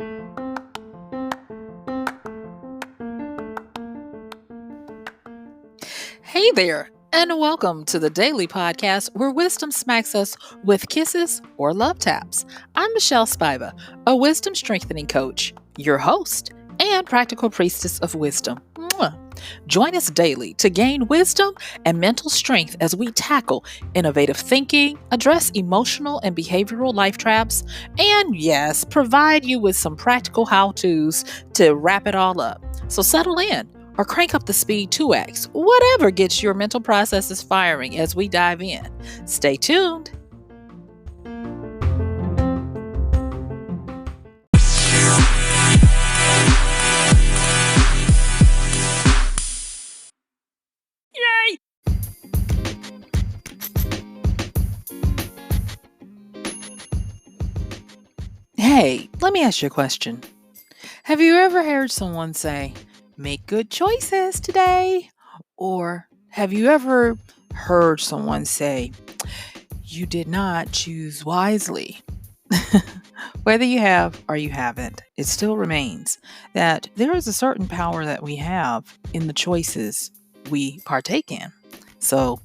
Hey there, and welcome to the daily podcast where wisdom smacks us with kisses or love taps. I'm MichelleSpiva, a wisdom strengthening coach, your host, and practical priestess of wisdom. Mwah. Join us daily to gain wisdom and mental strength as we tackle innovative thinking, address emotional and behavioral life traps, and yes, provide you with some practical how to's to wrap it all up. So settle in or crank up the speed 2x, whatever gets your mental processes firing as we dive in. Stay tuned. Yay! Hey, let me ask you a question. Have you ever heard someone say, make good choices today? Or have you ever heard someone say, you did not choose wisely? Whether you have or you haven't, it still remains that there is a certain power that we have in the choices we partake in. So,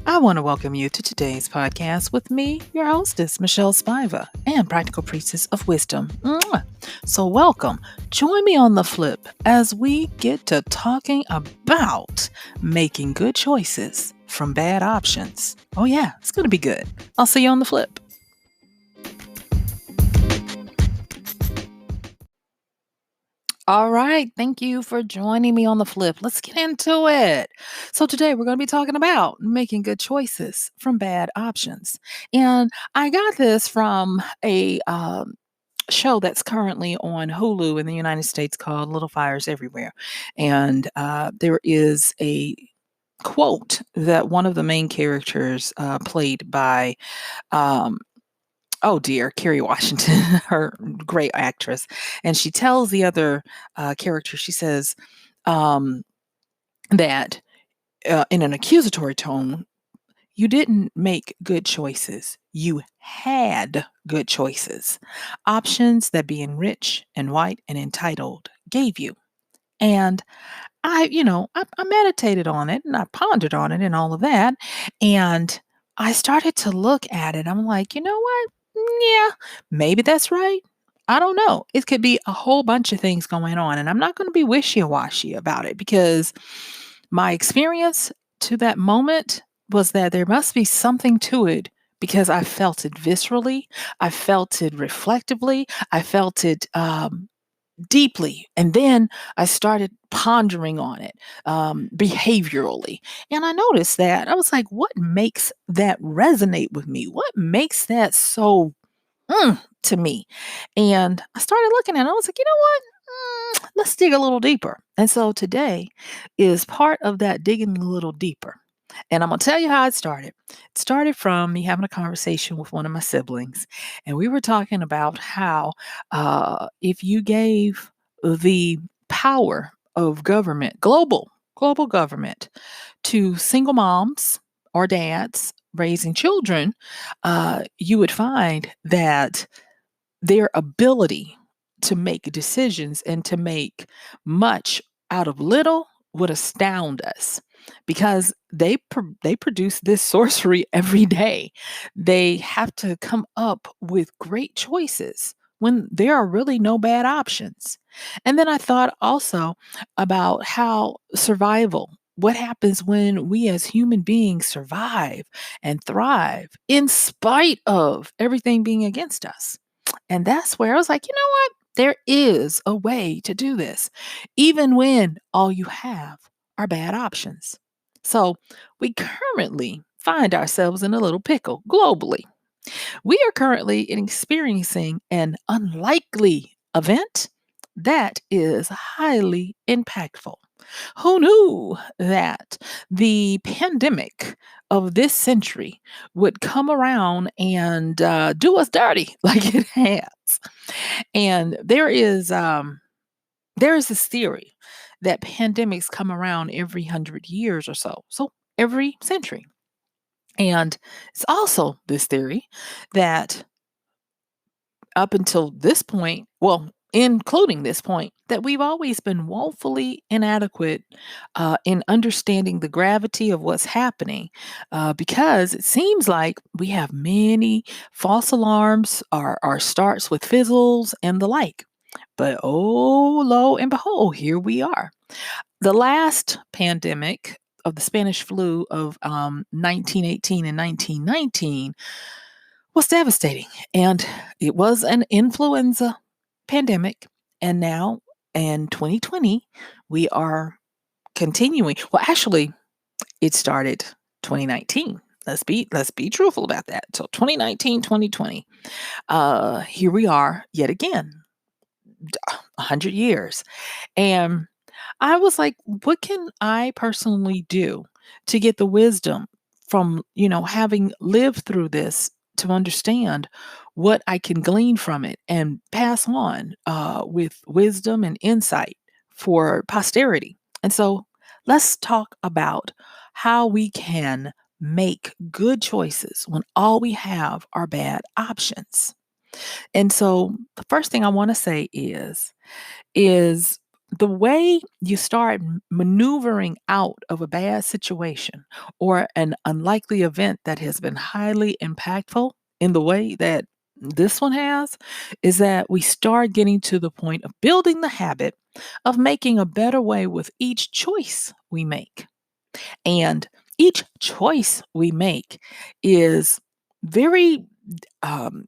I want to welcome you to today's podcast with me, your hostess, MichelleSpiva, and practical priestess of wisdom. Mwah. So, welcome. Join me on the flip as we get to talking about making good choices from bad options. Oh, yeah, it's going to be good. I'll see you on the flip. All right. Thank you for joining me on the flip. Let's get into it. So, today we're going to be talking about making good choices from bad options. And I got this from a show that's currently on Hulu in the United States called Little Fires Everywhere. And there is a quote that one of the main characters, played by um, oh dear, Kerry Washington, her great actress, and she tells the other character, she says um, that in an accusatory tone, you didn't make good choices. You had good choices, options that being rich and white and entitled gave you. And I meditated on it and I pondered on it and all of that. And I started to look at it. I'm like, you know what? Yeah, maybe that's right. I don't know. It could be a whole bunch of things going on. And I'm not going to be wishy washy about it because my experience to that moment was that there must be something to it because I felt it viscerally. I felt it reflectively. I felt it deeply. And then I started pondering on it behaviorally. And I noticed that I was like, what makes that resonate with me? What makes that so to me? And I started looking at it. I was like, you know what? Let's dig a little deeper. And so today is part of that digging a little deeper. And I'm going to tell you how it started. It started from me having a conversation with one of my siblings. And we were talking about how if you gave the power of government, global government, to single moms or dads raising children, you would find that their ability to make decisions and to make much out of little would astound us because they produce this sorcery every day. They have to come up with great choices when there are really no bad options. And then I thought also about how survival, what happens when we as human beings survive and thrive in spite of everything being against us. And that's where I was like, you know what? There is a way to do this, even when all you have are bad options. So we currently find ourselves in a little pickle globally. We are currently experiencing an unlikely event that is highly impactful. Who knew that the pandemic of this century would come around and do us dirty like it has? And there is this theory that pandemics come around every 100 years or so, so every century. And it's also this theory that up until this point, well, including this point that we've always been woefully inadequate in understanding the gravity of what's happening because it seems like we have many false alarms, our starts with fizzles and the like. But oh, lo and behold, here we are. The last pandemic of the Spanish flu of 1918 and 1919 was devastating. And it was an influenza pandemic. And now in 2020, we are continuing. Well, actually, it started 2019. Let's be truthful about that. So 2019, 2020. Here we are yet again, 100 years. And I was like, what can I personally do to get the wisdom from, having lived through this to understand what I can glean from it and pass on with wisdom and insight for posterity? And so let's talk about how we can make good choices when all we have are bad options. And so the first thing I want to say is the way you start maneuvering out of a bad situation or an unlikely event that has been highly impactful in the way that this one has is that we start getting to the point of building the habit of making a better way with each choice we make. And each choice we make is very um,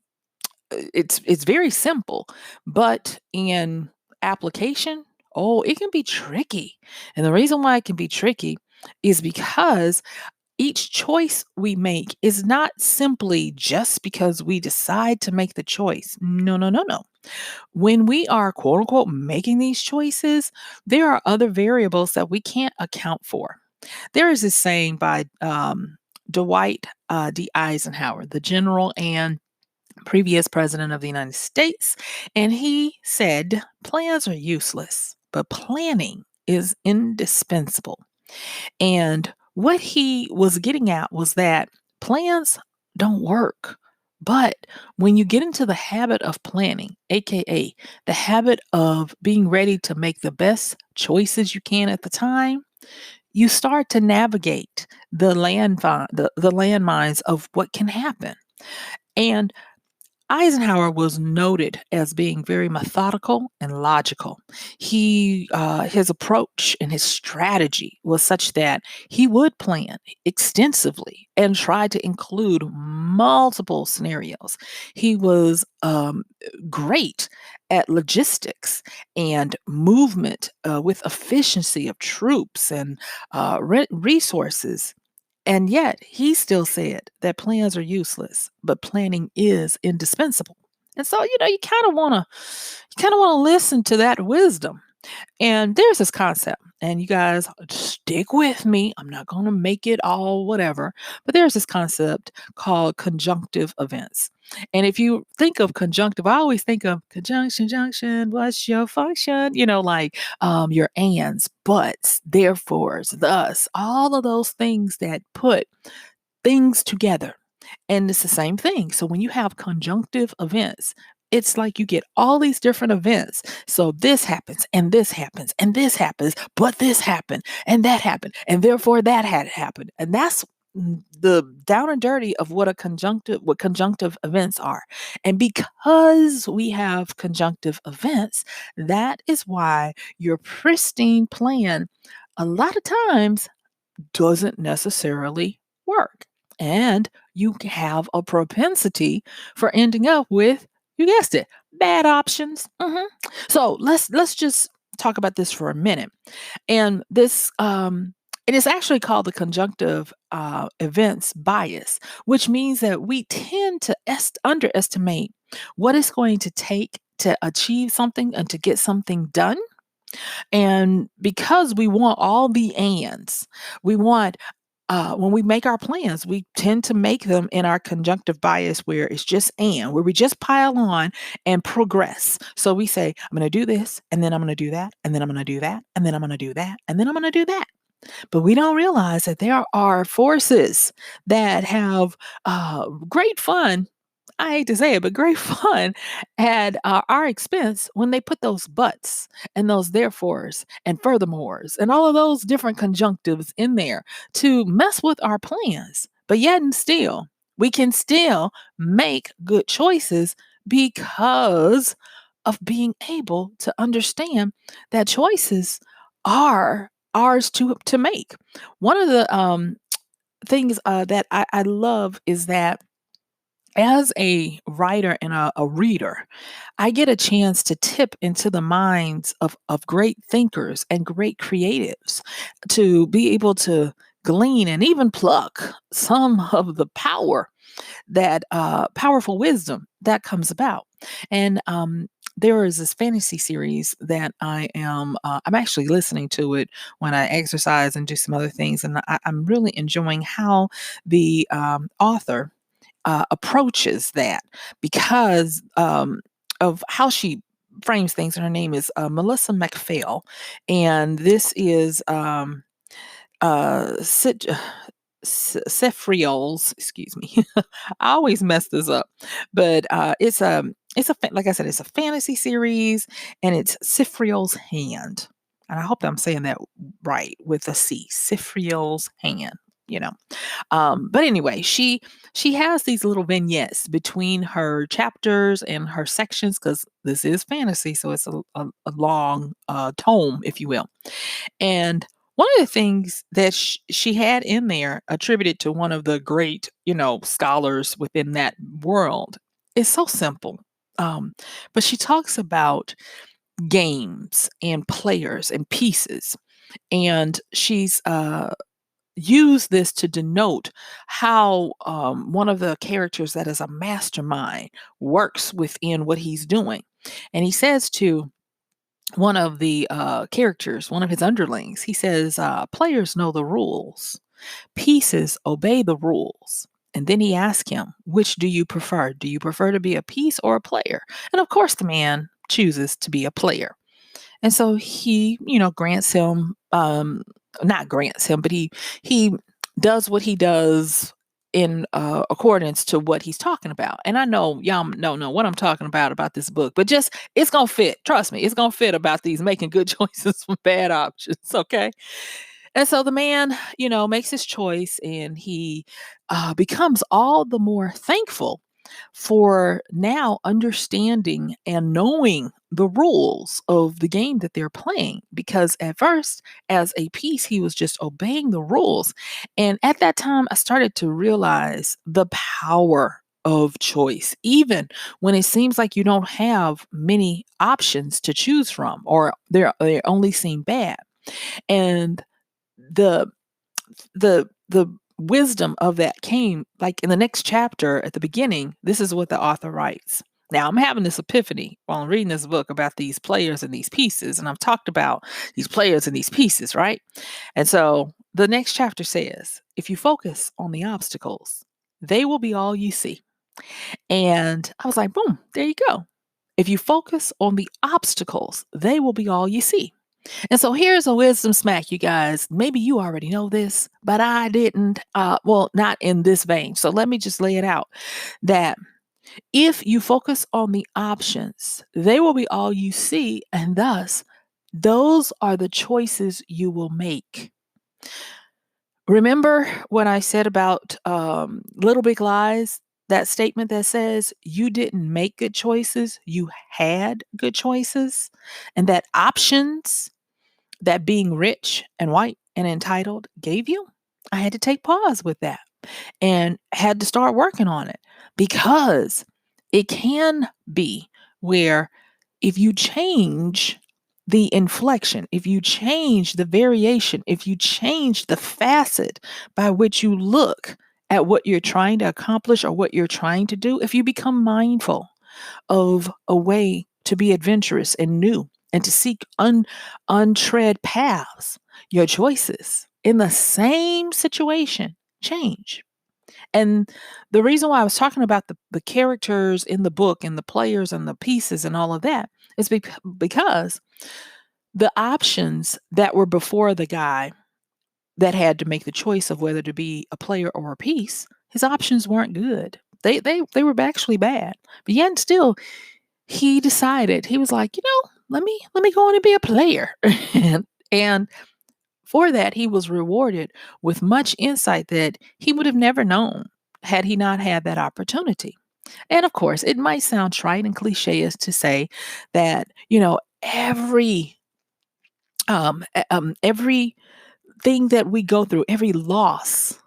it's very simple, but in application, oh, it can be tricky. And the reason why it can be tricky is because each choice we make is not simply just because we decide to make the choice. No, no, no, no. When we are quote unquote making these choices, there are other variables that we can't account for. There is this saying by Dwight D. Eisenhower, the general and previous president of the United States, and he said, plans are useless, but planning is indispensable. And what he was getting at was that plans don't work. But when you get into the habit of planning, AKA the habit of being ready to make the best choices you can at the time, you start to navigate the landmines of what can happen. And Eisenhower was noted as being very methodical and logical. His approach and his strategy was such that he would plan extensively and try to include multiple scenarios. He was great at logistics and movement with efficiency of troops and resources, and yet he still said that plans are useless, but planning is indispensable. And so, you kind of want to listen to that wisdom. And there's this concept, and you guys stick with me. I'm not going to make it all whatever, but there's this concept called conjunctive events. And if you think of conjunctive, I always think of conjunction, junction, what's your function? Like your ands, buts, therefores, thus, all of those things that put things together. And it's the same thing. So when you have conjunctive events, it's like you get all these different events. So this happens, and this happens, and this happens, but this happened, and that happened, and therefore that had happened. And that's the down and dirty of what conjunctive events are. And because we have conjunctive events, that is why your pristine plan a lot of times doesn't necessarily work. And you have a propensity for ending up with, you guessed it, bad options. So let's just talk about this for a minute. And this it is actually called the conjunctive events bias, which means that we tend to underestimate what it's going to take to achieve something and to get something done. And because we want all the ands, we want when we make our plans, we tend to make them in our conjunctive bias where it's just where we just pile on and progress. So we say, I'm going to do this, and then I'm going to do that, and then I'm going to do that, and then I'm going to do that, and then I'm going to do that. But we don't realize that there are forces that have great fun I hate to say it, but great fun at our expense when they put those buts and those therefores and furthermores and all of those different conjunctives in there to mess with our plans. But yet and still, we can still make good choices because of being able to understand that choices are ours to make. One of the things that I love is that as a writer and a reader, I get a chance to tip into the minds of great thinkers and great creatives to be able to glean and even pluck some of the powerful wisdom that comes about. And there is this fantasy series that I'm actually listening to it when I exercise and do some other things, and I'm really enjoying how the author approaches that because of how she frames things. And her name is Melissa McPhail, and this is Sefriol's. Excuse me, I always mess this up, but like I said, it's a fantasy series, and it's Sifriol's Hand, and I hope I'm saying that right with a C. Sifriol's Hand. You know, but anyway, she has these little vignettes between her chapters and her sections because this is fantasy, so it's a long tome, if you will. And one of the things that she had in there, attributed to one of the great, scholars within that world, is so simple. But she talks about games and players and pieces, and she's use this to denote how one of the characters that is a mastermind works within what he's doing. And he says to one of the characters, one of his underlings, he says, players know the rules, pieces obey the rules. And then he asks him, which do you prefer? Do you prefer to be a piece or a player? And of course, the man chooses to be a player. And so he, grants him, not grants him, but he does what he does in accordance to what he's talking about. And I know y'all don't know what I'm talking about this book, but just it's gonna fit. Trust me, it's gonna fit about these making good choices from bad options. Okay. And so the man, makes his choice, and he becomes all the more thankful for now understanding and knowing the rules of the game that they're playing. Because at first, as a piece, he was just obeying the rules. And at that time, I started to realize the power of choice, even when it seems like you don't have many options to choose from, or they only seem bad. And the the wisdom of that came like in the next chapter at the beginning. This is what the author writes. Now I'm having this epiphany while I'm reading this book about these players and these pieces, and I've talked about these players and these pieces, right? And so the next chapter says, if you focus on the obstacles, they will be all you see. And I was like, boom, there you go. If you focus on the obstacles, they will be all you see. And so here's a wisdom smack, you guys. Maybe you already know this, but I didn't. Well, not in this vein. So let me just lay it out that if you focus on the options, they will be all you see. And thus, those are the choices you will make. Remember what I said about Little Big Lies? That statement that says you didn't make good choices, you had good choices, and that options that being rich and white and entitled gave you, I had to take pause with that and had to start working on it, because it can be where if you change the inflection, if you change the variation, if you change the facet by which you look at what you're trying to accomplish or what you're trying to do, if you become mindful of a way to be adventurous and new and to seek untread paths, your choices in the same situation change. And the reason why I was talking about the characters in the book and the players and the pieces and all of that is because the options that were before the guy that had to make the choice of whether to be a player or a piece, his options weren't good. They were actually bad. But yet and still, he decided, he was like, let me go on and be a player. and for that, he was rewarded with much insight that he would have never known had he not had that opportunity. And of course, it might sound trite and cliche as to say that, everything that we go through, every loss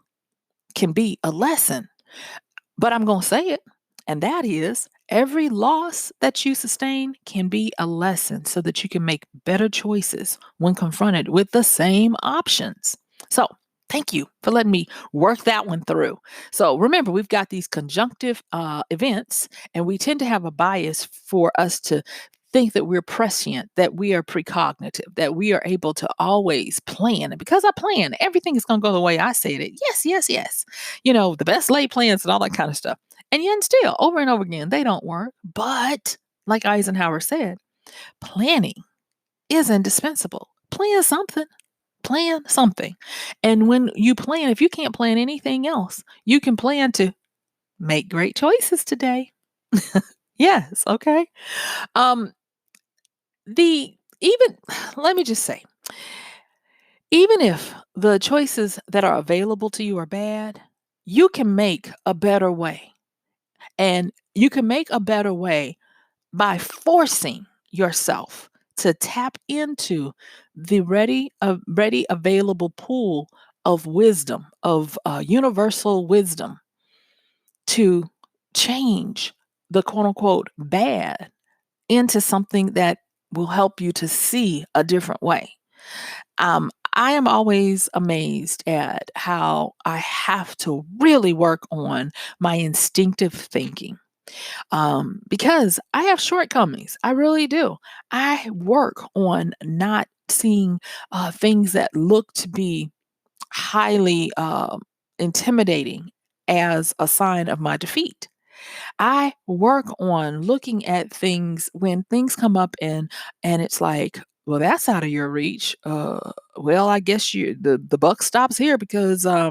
can be a lesson. But I'm going to say it, and that is every loss that you sustain can be a lesson so that you can make better choices when confronted with the same options. So, thank you for letting me work that one through. So, remember, we've got these conjunctive events, and we tend to have a bias for us to think that we're prescient, that we are precognitive, that we are able to always plan. And because I plan, everything is going to go the way I said it. Yes, yes, yes. The best laid plans and all that kind of stuff. And yet still, over and over again, they don't work. But like Eisenhower said, planning is indispensable. Plan something. Plan something. And when you plan, if you can't plan anything else, you can plan to make great choices today. Yes, okay. Um, the even let me just say, even if the choices that are available to you are bad, you can make a better way. And you can make a better way by forcing yourself to tap into the ready available pool of wisdom, of universal wisdom to change the quote unquote bad into something that will help you to see a different way. I am always amazed at how I have to really work on my instinctive thinking, because I have shortcomings. I really do. I work on not seeing things that look to be highly intimidating as a sign of my defeat. I work on looking at things when things come up and it's like, well, that's out of your reach. Well, I guess the buck stops here because how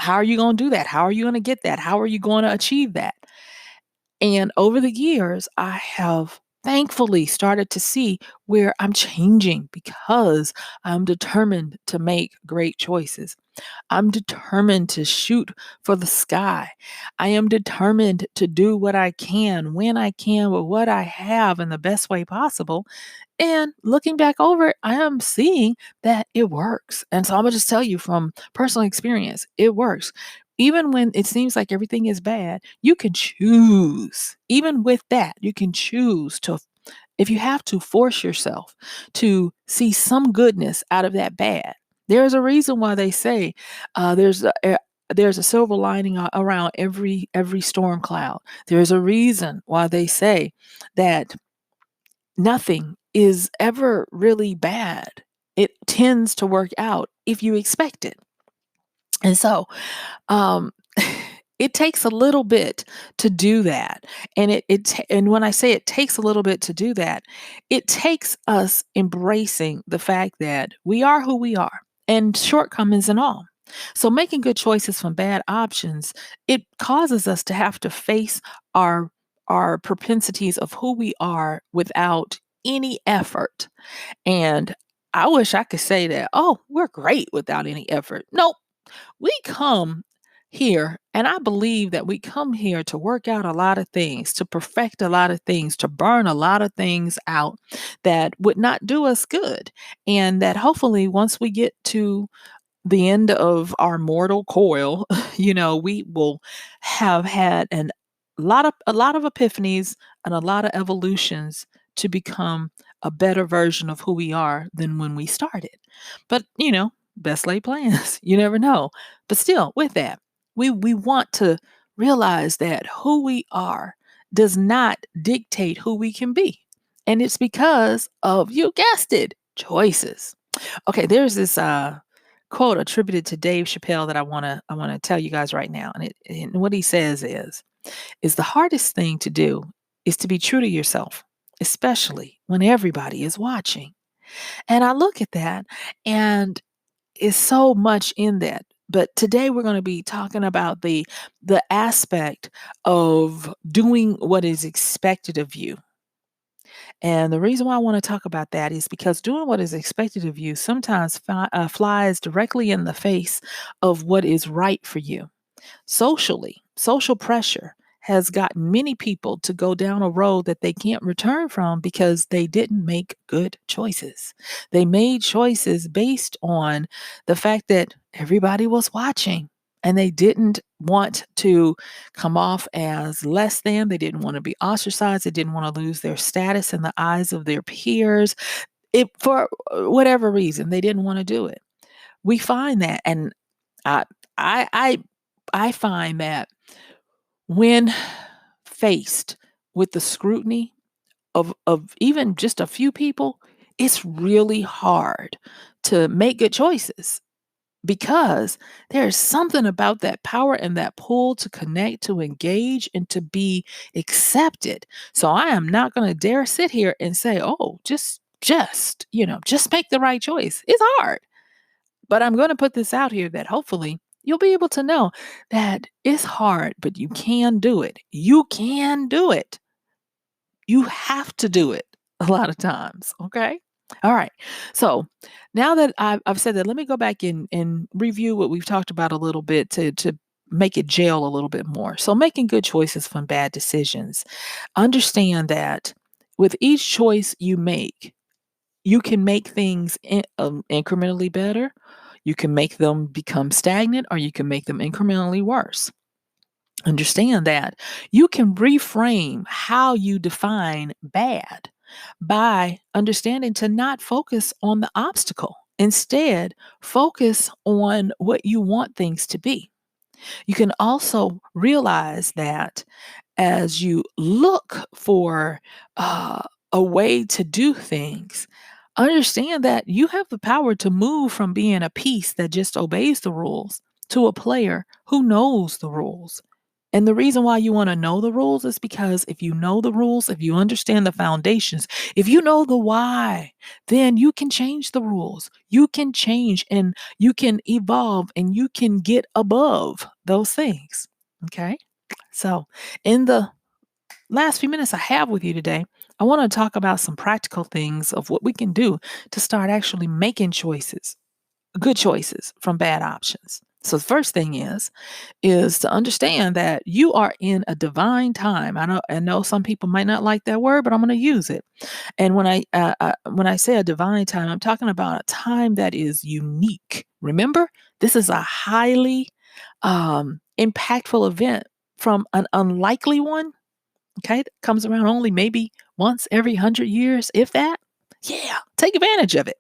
are you going to do that? How are you going to get that? How are you going to achieve that? And over the years, I have thankfully started to see where I'm changing because I'm determined to make great choices. I'm determined to shoot for the sky. I am determined to do what I can, when I can, with what I have in the best way possible. And looking back over it, I am seeing that it works. And so I'm going to just tell you from personal experience, it works. Even when it seems like everything is bad, you can choose. Even with that, you can choose to, if you have to, force yourself to see some goodness out of that bad. There's a reason why they say there's a silver lining around every storm cloud. There's a reason why they say that nothing is ever really bad. It tends to work out if you expect it. And so, um, it takes a little bit to do that. And when I say it takes a little bit to do that, it takes us embracing the fact that we are who we are and shortcomings and all. So making good choices from bad options, it causes us to have to face our our propensities of who we are without any effort. And I wish I could say that, oh, we're great without any effort. Nope, we come here, and I believe that we come here to work out a lot of things, to perfect a lot of things, to burn a lot of things out that would not do us good. And that hopefully, once we get to the end of our mortal coil, we will have had a lot of epiphanies and a lot of evolutions to become a better version of who we are than when we started. But best laid plans. You never know. But still, with that, we want to realize that who we are does not dictate who we can be. And it's because of, you guessed it, choices. Okay, there's this quote attributed to Dave Chappelle that I want to tell you guys right now. And what he says is the hardest thing to do is to be true to yourself, especially when everybody is watching. And I look at that, and is so much in that But today we're going to be talking about the aspect of doing what is expected of you. And the reason why I want to talk about that is because doing what is expected of you sometimes flies directly in the face of what is right for you. Socially, social pressure has gotten many people to go down a road that they can't return from because they didn't make good choices. They made choices based on the fact that everybody was watching and they didn't want to come off as less than. They didn't want to be ostracized. They didn't want to lose their status in the eyes of their peers. For whatever reason, they didn't want to do it. We find that, and I, I, I I find that when faced with the scrutiny of even just a few people, it's really hard to make good choices because there's something about that power and that pull to connect, to engage, and to be accepted. So I am not going to dare sit here and say, "Oh, just make the right choice." It's hard. But I'm gonna put this out here that hopefully you'll be able to know that it's hard, but you can do it. You can do it. You have to do it a lot of times. Okay. All right. So now that I've said that, let me go back and review what we've talked about a little bit to make it gel a little bit more. So making good choices from bad decisions. Understand that with each choice you make, you can make things incrementally better. You can make them become stagnant, or you can make them incrementally worse. Understand that you can reframe how you define bad by understanding to not focus on the obstacle. Instead, focus on what you want things to be. You can also realize that as you look for a way to do things, understand that you have the power to move from being a piece that just obeys the rules to a player who knows the rules. And the reason why you want to know the rules is because if you know the rules, if you understand the foundations, if you know the why, then you can change the rules. You can change and you can evolve and you can get above those things. Okay. So, in the last few minutes I have with you today, I want to talk about some practical things of what we can do to start actually making choices, good choices from bad options. So the first thing is to understand that you are in a divine time. I know some people might not like that word, but I'm going to use it. And when I say a divine time, I'm talking about a time that is unique. Remember, this is a highly impactful event from an unlikely one. Okay, that comes around only maybe once every 100 years, if that. Yeah, take advantage of it.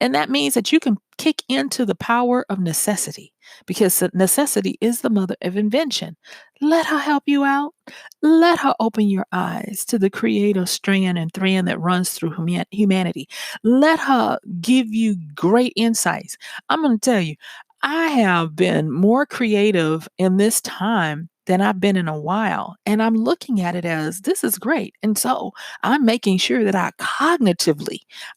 And that means that you can kick into the power of necessity because necessity is the mother of invention. Let her help you out. Let her open your eyes to the creative strand and thread that runs through humanity. Let her give you great insights. I'm going to tell you, I have been more creative in this time than I've been in a while. And I'm looking at it as this is great. And so I'm making sure that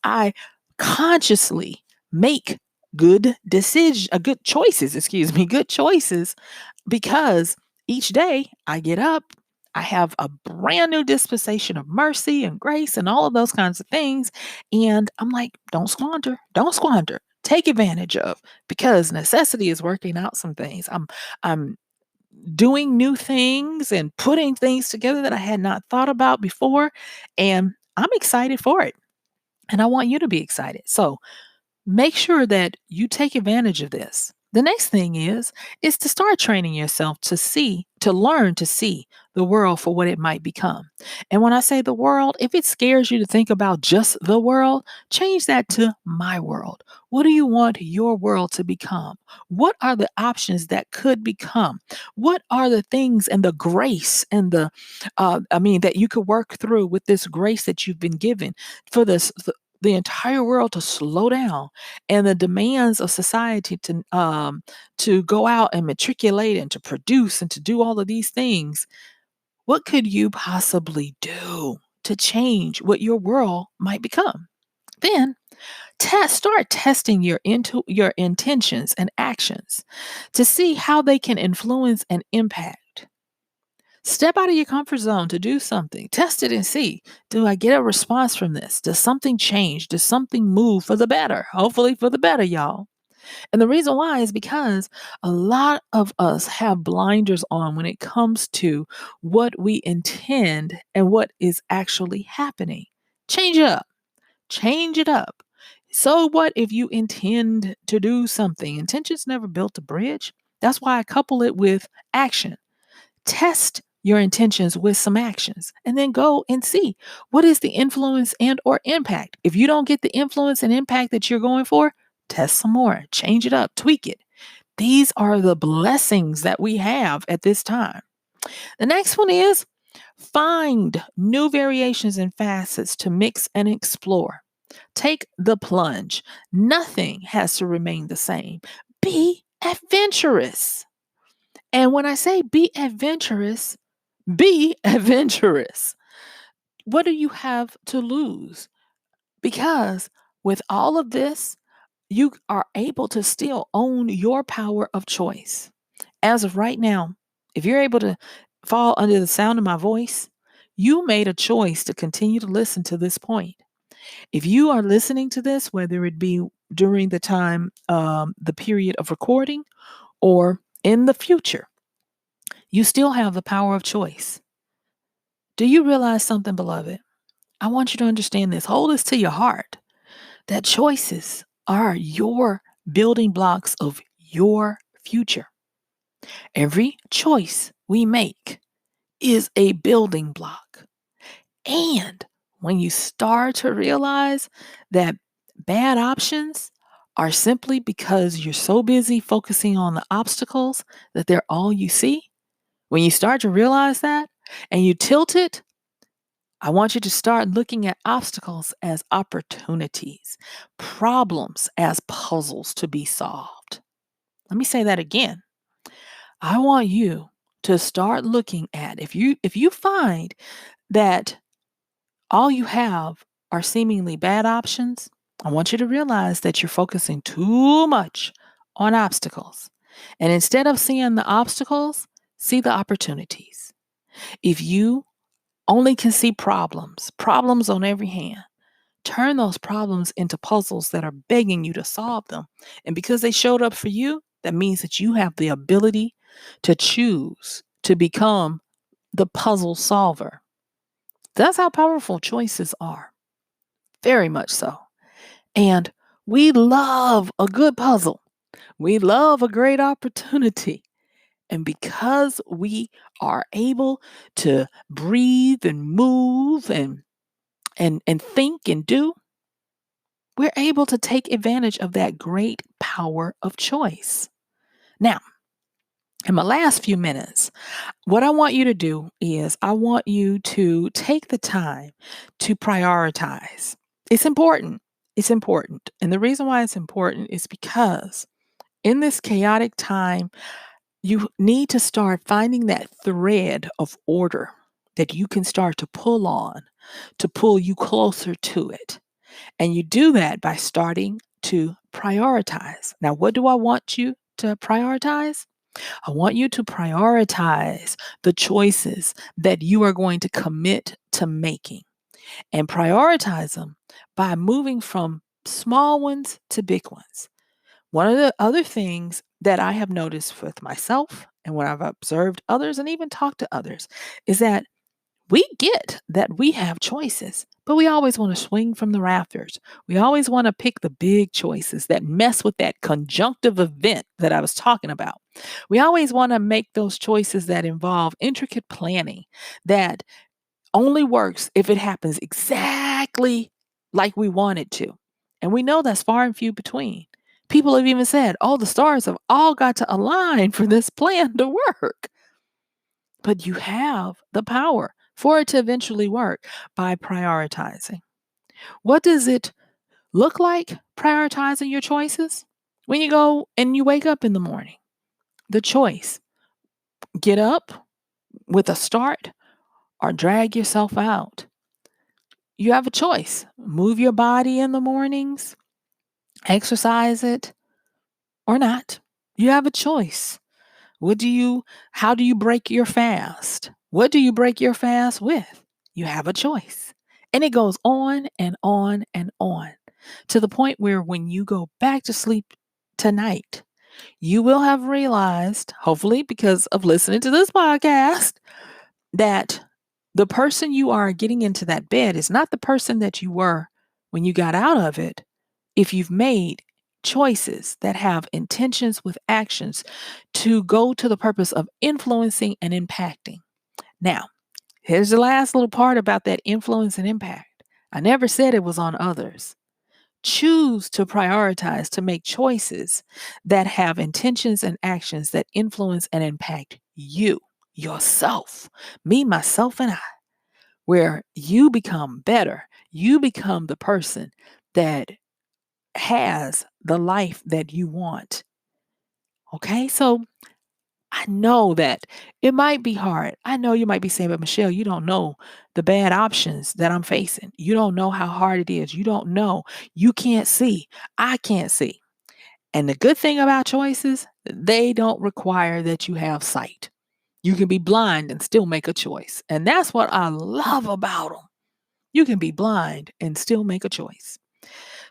I consciously make good choices, good choices because each day I get up, I have a brand new dispensation of mercy and grace and all of those kinds of things. And I'm like, don't squander, take advantage of because necessity is working out some things. I'm doing new things and putting things together that I had not thought about before. And I'm excited for it. And I want you to be excited. So make sure that you take advantage of this. The next thing is to start training yourself to learn to see the world for what it might become. And when I say the world, if it scares you to think about just the world, change that to my world. What do you want your world to become? What are the options that could become? What are the things and the grace and that you could work through with this grace that you've been given for the entire world to slow down and the demands of society to go out and matriculate and to produce and to do all of these things. What could you possibly do to change what your world might become? Then start testing your intentions and actions to see how they can influence and impact. Step out of your comfort zone to do something. Test it and see. Do I get a response from this? Does something change? Does something move for the better? Hopefully for the better, y'all. And the reason why is because a lot of us have blinders on when it comes to what we intend and what is actually happening. Change it up. Change it up. So what if you intend to do something? Intentions never built a bridge. That's why I couple it with action. Test your intentions with some actions and then go and see what is the influence and or impact. If you don't get the influence and impact that you're going for, test some more, change it up, tweak it. These are the blessings that we have at this time. The next one is find new variations and facets to mix and explore. Take the plunge. Nothing has to remain the same. Be adventurous. And when I say be adventurous. What do you have to lose? Because with all of this, you are able to still own your power of choice. As of right now, if you're able to fall under the sound of my voice, you made a choice to continue to listen to this point. If you are listening to this, whether it be during the time, the period of recording, or in the future, you still have the power of choice. Do you realize something, beloved? I want you to understand this. Hold this to your heart that choices are your building blocks of your future. Every choice we make is a building block. And when you start to realize that bad options are simply because you're so busy focusing on the obstacles that they're all you see, when you start to realize that and you tilt it, I want you to start looking at obstacles as opportunities, problems as puzzles to be solved. Let me say that again. I want you to start looking at if you find that all you have are seemingly bad options, I want you to realize that you're focusing too much on obstacles. And instead of seeing the obstacles, see the opportunities. If you only can see problems on every hand, turn those problems into puzzles that are begging you to solve them. And because they showed up for you, that means that you have the ability to choose to become the puzzle solver. That's how powerful choices are. Very much so. And we love a good puzzle. We love a great opportunity. And because we are able to breathe and move and think and do, we're able to take advantage of that great power of choice. Now, in my last few minutes, what I want you to do is I want you to take the time to prioritize. It's important. It's important. And the reason why it's important is because in this chaotic time, you need to start finding that thread of order that you can start to pull on to pull you closer to it. And you do that by starting to prioritize. Now, what do I want you to prioritize? I want you to prioritize the choices that you are going to commit to making and prioritize them by moving from small ones to big ones. One of the other things that I have noticed with myself and when I've observed others and even talked to others is that we get that we have choices, but we always want to swing from the rafters. We always want to pick the big choices that mess with that conjunctive event that I was talking about. We always want to make those choices that involve intricate planning that only works if it happens exactly like we want it to. And we know that's far and few between. People have even said, oh, the stars have all got to align for this plan to work. But you have the power for it to eventually work by prioritizing. What does it look like prioritizing your choices? When you go and you wake up in the morning, the choice get up with a start or drag yourself out. you have a choice. Move your body in the mornings, exercise it or not. You have a choice. What do you How do you break your fast? What do you break your fast with? You have a choice. And it goes on and on and on to the point where when you go back to sleep tonight, you will have realized, hopefully because of listening to this podcast, that the person you are getting into that bed is not the person that you were when you got out of it. If you've made choices that have intentions with actions to go to the purpose of influencing and impacting. Now, here's the last little part about that influence and impact. I never said it was on others. Choose to prioritize to make choices that have intentions and actions that influence and impact you, yourself, me, myself, and I, where you become better. You become the person that has the life that you want. Okay. So I know that it might be hard. I know you might be saying, but Michelle, you don't know the bad options that I'm facing. You don't know how hard it is. You don't know. You can't see. I can't see. And the good thing about choices, they don't require that you have sight. You can be blind and still make a choice. And that's what I love about them. You can be blind and still make a choice.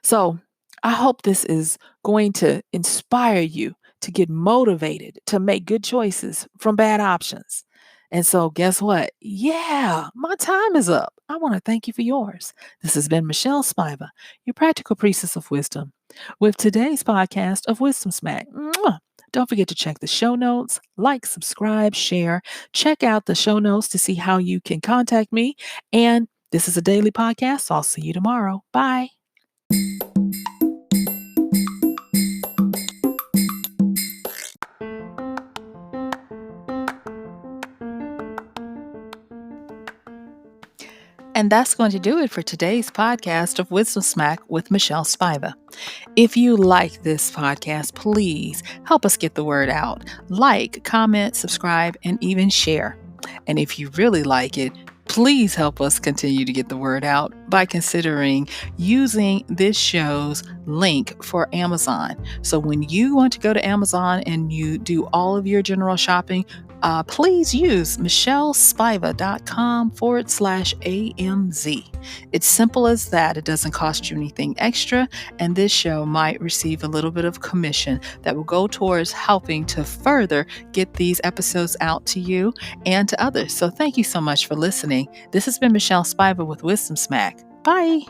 So I hope this is going to inspire you to get motivated to make good choices from bad options. And so, guess what? Yeah, my time is up. I want to thank you for yours. This has been MichelleSpiva, your practical priestess of wisdom, with today's podcast of Wisdom Smack. Mwah! Don't forget to check the show notes, like, subscribe, share. Check out the show notes to see how you can contact me. And this is a daily podcast, so I'll see you tomorrow. Bye. And that's going to do it for today's podcast of Wisdom Smack with MichelleSpiva. If you like this podcast, please help us get the word out. Like, comment, subscribe, and even share. And if you really like it, please help us continue to get the word out by considering using this show's link for Amazon. So when you want to go to Amazon and you do all of your general shopping, please use michellespivacom/AMZ. It's simple as that. It doesn't cost you anything extra, and this show might receive a little bit of commission that will go towards helping to further get these episodes out to you and to others. So thank you so much for listening. This has been MichelleSpiva with Wisdom Smack. Bye.